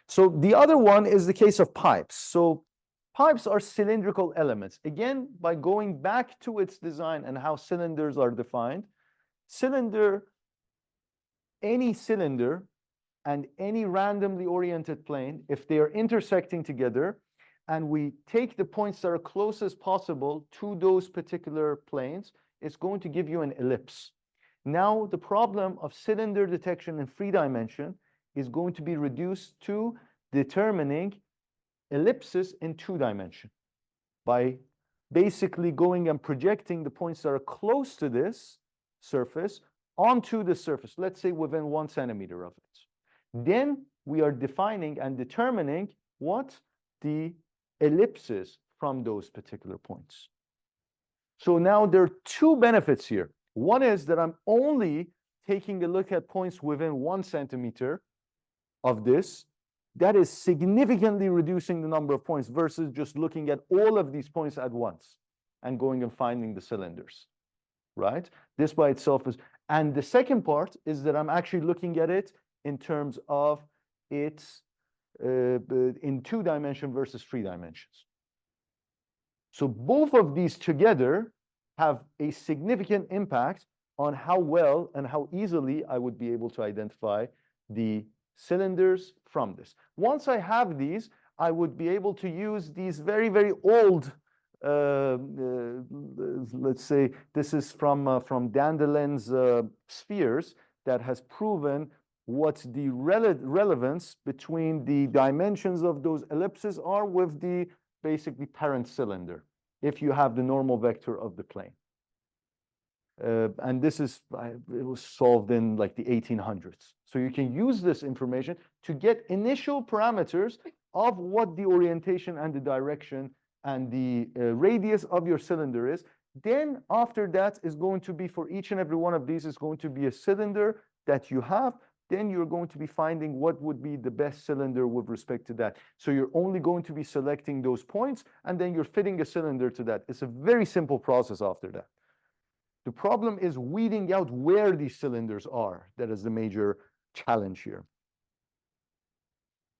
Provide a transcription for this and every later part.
So the other one is the case of pipes. So pipes are cylindrical elements. Again, by going back to its design and how cylinders are defined, any cylinder and any randomly oriented plane, if they are intersecting together, and we take the points that are closest possible to those particular planes, it's going to give you an ellipse. Now, the problem of cylinder detection in 3 dimension is going to be reduced to determining ellipses in 2 dimension by basically going and projecting the points that are close to this surface onto the surface, let's say within 1 centimeter of it. Then we are defining and determining what the ellipses from those particular points. So now there are 2 benefits here. One is that I'm only taking a look at points within 1 centimeter of this. That is significantly reducing the number of points versus just looking at all of these points at once and going and finding the cylinders, right? This by itself is, and the second part is that I'm actually looking at it in terms of its in 2 dimension versus 3 dimensions. So both of these together have a significant impact on how well and how easily I would be able to identify the cylinders from this. Once I have these, I would be able to use these very, very old, let's say this is from Dandelen's spheres that has proven what the relevance between the dimensions of those ellipses are with the basically parent cylinder, if you have the normal vector of the plane. And this is, it was solved in like the 1800s. So you can use this information to get initial parameters of what the orientation and the direction and the radius of your cylinder is. Then after that is going to be, for each and every one of these is going to be a cylinder that you have. Then you're going to be finding what would be the best cylinder with respect to that. So you're only going to be selecting those points, and then you're fitting a cylinder to that. It's a very simple process after that. The problem is weeding out where these cylinders are. That is the major challenge here.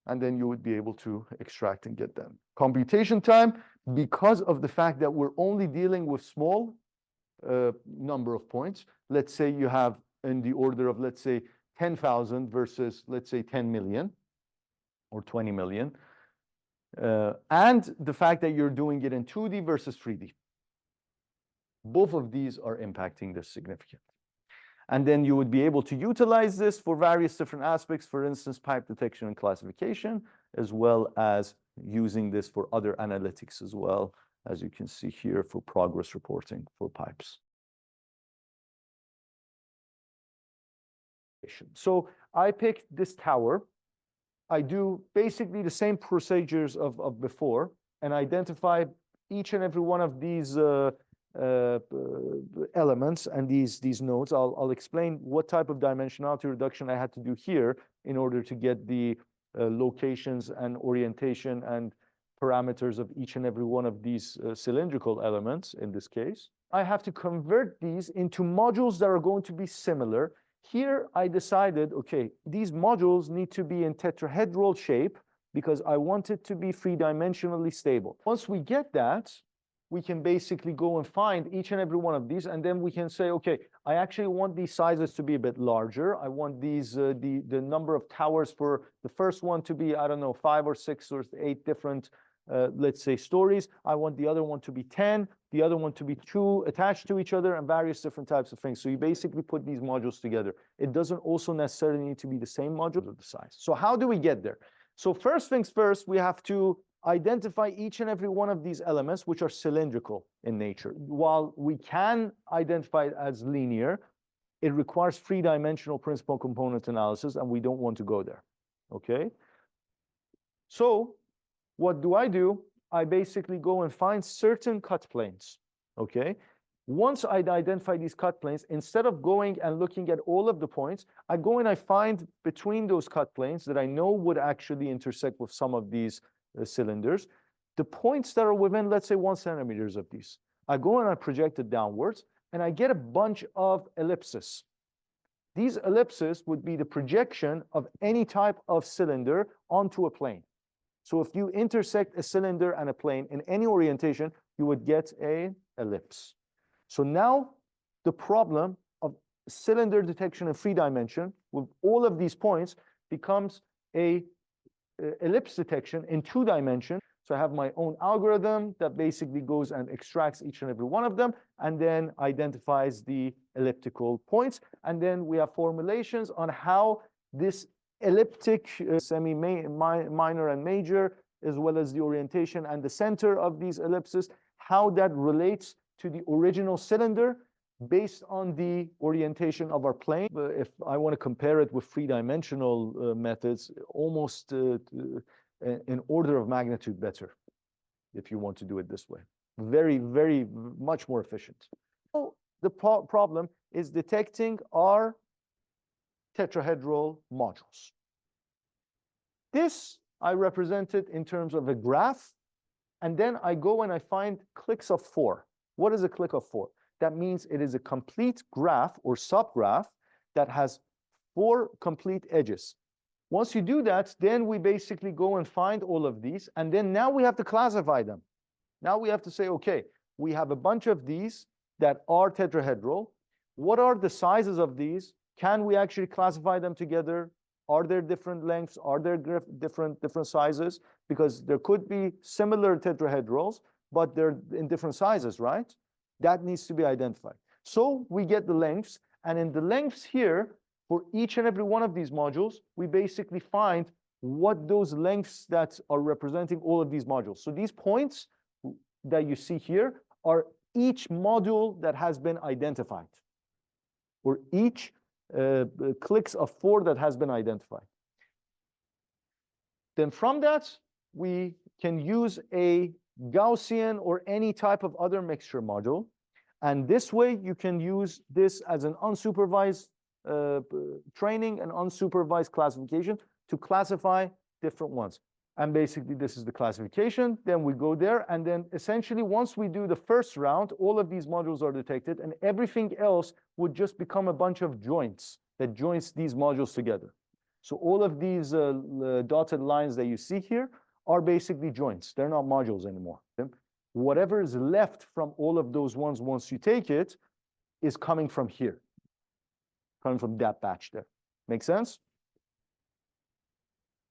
And then you would be able to extract and get them. Computation time, because of the fact that we're only dealing with small number of points, let's say you have in the order of, let's say, 10,000 versus, let's say, 10 million or 20 million. And the fact that you're doing it in 2D versus 3D. Both of these are impacting this significantly. And then you would be able to utilize this for various different aspects, for instance, pipe detection and classification, as well as using this for other analytics as well, as you can see here for progress reporting for pipes. So I picked this tower. I do basically the same procedures of before and identify each and every one of these elements and these nodes. I'll explain what type of dimensionality reduction I had to do here in order to get the locations and orientation and parameters of each and every one of these cylindrical elements in this case. I have to convert these into modules that are going to be similar. Here I decided, okay, these modules need to be in tetrahedral shape because I want it to be 3-dimensionally stable. Once we get that, we can basically go and find each and every one of these, and then we can say, okay, I actually want these sizes to be a bit larger. I want these the number of towers for the first one to be, I don't know, 5 or 6 or 8 different, let's say, stories. I want the other one to be 10, the other one to be 2 attached to each other, and various different types of things. So you basically put these modules together. It doesn't also necessarily need to be the same module of the size. So how do we get there? So first things first, we have to identify each and every one of these elements, which are cylindrical in nature. While we can identify it as linear, it requires 3-dimensional principal component analysis, and we don't want to go there, okay? So what do? I basically go and find certain cut planes, okay? Once I identify these cut planes, instead of going and looking at all of the points, I go and I find between those cut planes that I know would actually intersect with some of these cylinders, the points that are within, let's say, 1 centimeter of these. I go and I project it downwards, and I get a bunch of ellipses. These ellipses would be the projection of any type of cylinder onto a plane. So if you intersect a cylinder and a plane in any orientation, you would get an ellipse. So now the problem of cylinder detection in 3 dimension with all of these points becomes a ellipse detection in 2 dimension. So I have my own algorithm that basically goes and extracts each and every one of them and then identifies the elliptical points. And then we have formulations on how this elliptic semi-minor and major, as well as the orientation and the center of these ellipses, how that relates to the original cylinder based on the orientation of our plane. If I want to compare it with 3-dimensional methods, almost an order of magnitude better, if you want to do it this way. Very, very much more efficient. So the problem is detecting our tetrahedral modules. This I represented in terms of a graph, and then I go and I find cliques of 4. What is a clique of 4? That means it is a complete graph or subgraph that has 4 complete edges. Once you do that, then we basically go and find all of these, and then now we have to classify them. Now we have to say, okay, we have a bunch of these that are tetrahedral. What are the sizes of these? Can we actually classify them together? Are there different lengths? Are there different sizes? Because there could be similar tetrahedrals, but they're in different sizes, right? That needs to be identified. So we get the lengths, and in the lengths here, for each and every one of these modules, we basically find what those lengths that are representing all of these modules. So these points that you see here are each module that has been identified, or each cliques of 4 that has been identified. Then from that, we can use a Gaussian or any type of other mixture module. And this way, you can use this as an unsupervised training and unsupervised classification to classify different ones. And basically, this is the classification. Then we go there. And then essentially, once we do the first round, all of these modules are detected. And everything else would just become a bunch of joints that joins these modules together. So all of these dotted lines that you see here are basically joints. They're not modules anymore. Whatever is left from all of those ones once you take it is coming from here, coming from that batch there. Make sense?